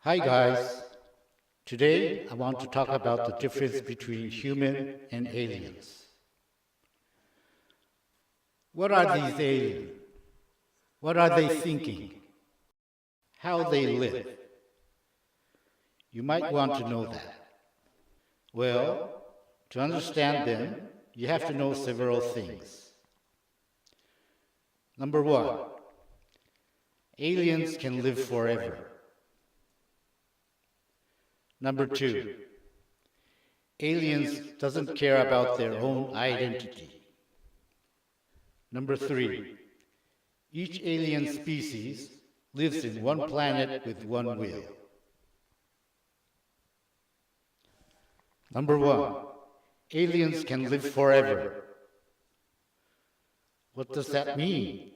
Hi guys, today I want to talk about the difference between human and aliens. What are these aliens? What are they thinking? How they live? You might want to know that. Well, to understand them, you have to know several things. Number one, aliens can live forever. Number two, aliens doesn't care about their own identity. Number three, each alien species lives in one planet with one will. Number one, aliens can live forever. What does that mean?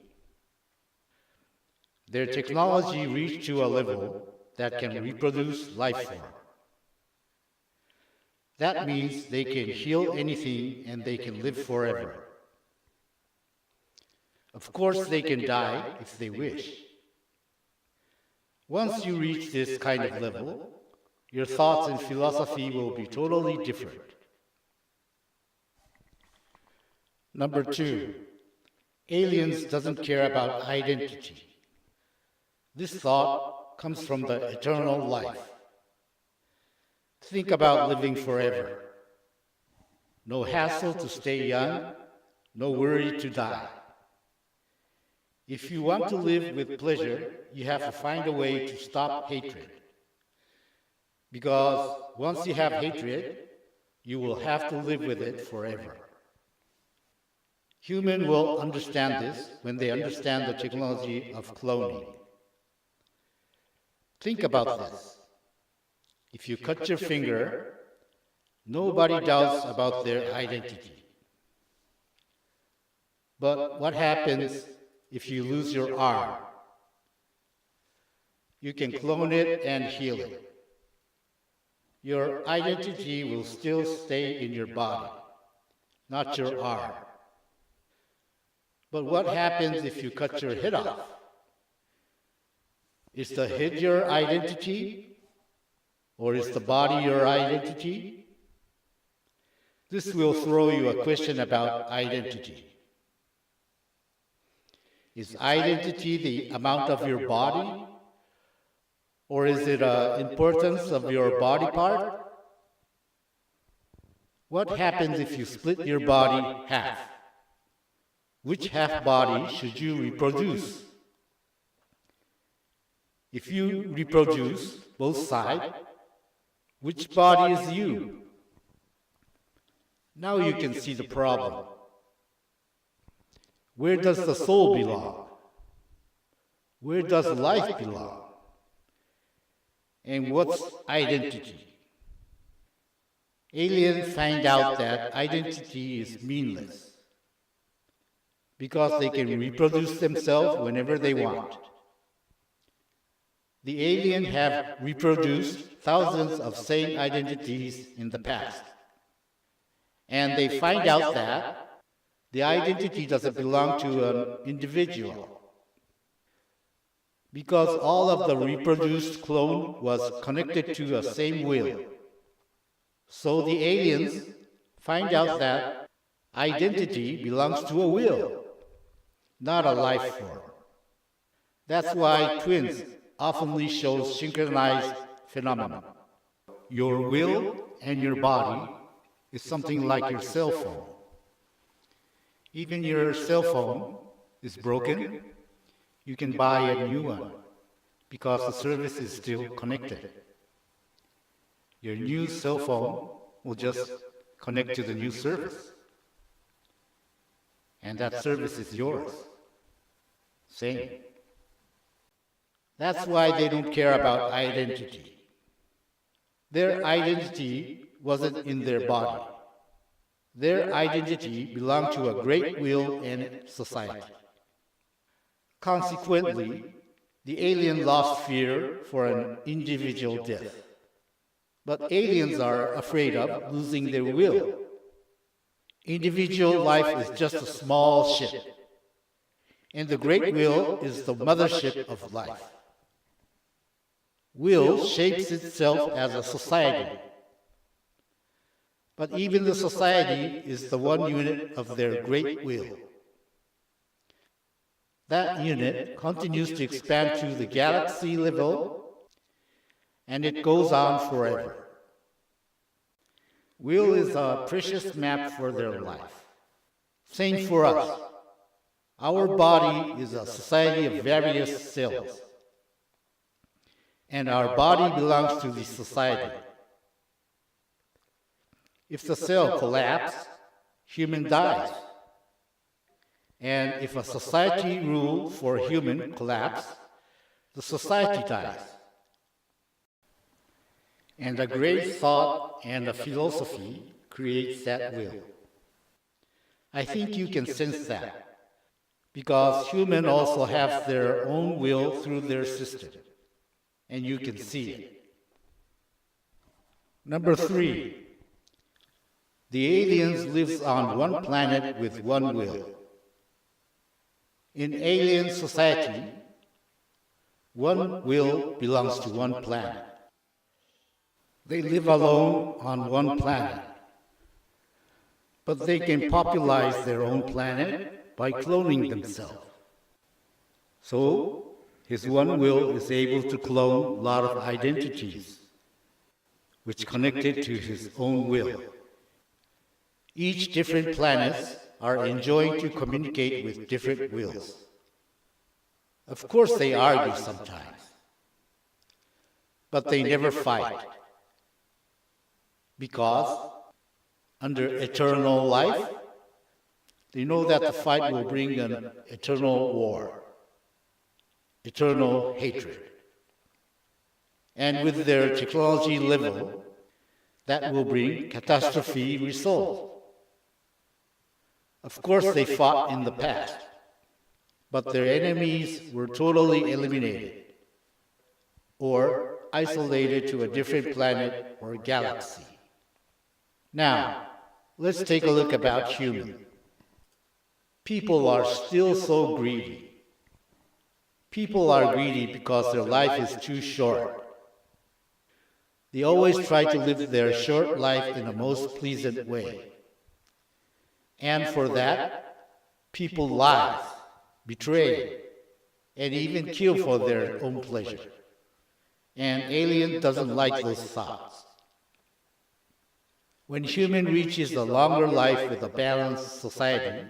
Their technology reached to a level that can reproduce life form. That means they can heal anything and they can live forever. Of course, they can die if they wish. Once you reach this kind of level, your thoughts and philosophy will be totally different. Number two, aliens doesn't care about identity. This thought comes from the eternal life. Think about living forever. No hassle to stay young, no worry to die. If you want to live with pleasure, you have to find a way to stop hatred. Because once you have hatred, you will have to live with it forever. Humans will understand this when they understand the technology of cloning. Think about this. If you cut your finger, nobody doubts about their identity. But what happens if you lose your arm? You can clone it and heal it. Your identity will still stay in your body, not your arm. But what happens if you cut your head off? Is the head your identity? Or is the body your identity? This will throw you a question about identity. Is identity the amount of your body? Or is it the importance of your body part? What happens if you split your body half? Which half body should you reproduce? If you reproduce both sides, which body is you? Now you can see the problem. Where does the soul belong? Where does life belong? And what's identity? Aliens find out that identity is meaningless because they can reproduce themselves whenever they want. The aliens have reproduced thousands of same identities in the past. And they find out that the identity doesn't belong to an individual. Because all of the reproduced clone was connected to a same will. So the aliens find out that identity belongs to a will, not a life form. That's why twins often show synchronized phenomena. Your will and your body is something like your cell phone. Even your cell phone is broken, you can buy a new one because the service is still connected. Your new cell phone will just connect to the new service. And that service is yours. Same. That's why they don't care about identity. Their identity wasn't in their body. Their identity belonged to a great will and society. Consequently, the alien lost fear for an individual death. But aliens are afraid of losing their will. Individual life is just a small ship, and the great will is the mothership of life. will shapes itself as a society. But even the society is the one unit of their great will. That unit continues to expand to the galaxy level, and it goes on forever. Will is a precious map for their life. Same for us. Our body is a society of various cells, and our body belongs to the society. If the cell collapses, human dies. And if a society rule for human collapse, the society dies. And a great thought and a philosophy creates that will. I think you can sense that, because humans also have their own will through their system, and you can see it. Number 3, the aliens live on one planet with one will. In alien society, one will belongs to one planet. They live alone on one planet, but they can popularize their own planet by cloning themselves. So, his one will is able to clone a lot of identities, which connected to his own will. Each different planets are enjoying to communicate with different wills. Of course they argue sometimes, but they never fight, because under eternal life, they know that the fight will bring an eternal war, eternal hatred. And with their technology level, that will bring catastrophe result. Of course, they fought in the past, but their enemies were totally eliminated or isolated to a different planet or galaxy. Now, let's take a look about human. People are still so greedy. People are greedy because their life is too short. They always try to live their short life in a most pleasant way. And for that, people lie, betray, and even kill for their own pleasure. And alien doesn't like those thoughts. When human reaches a longer life with a balanced society,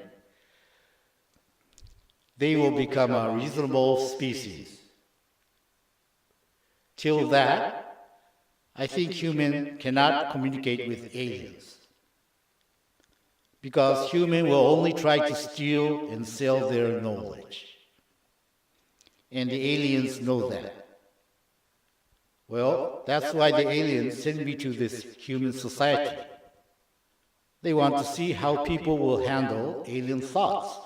they will become a reasonable species. Till that, I think humans cannot communicate with aliens, because humans will only try to steal and sell their knowledge. And the aliens know that. Well, that's why the aliens send me to this human society. They want to see how people will handle alien thoughts.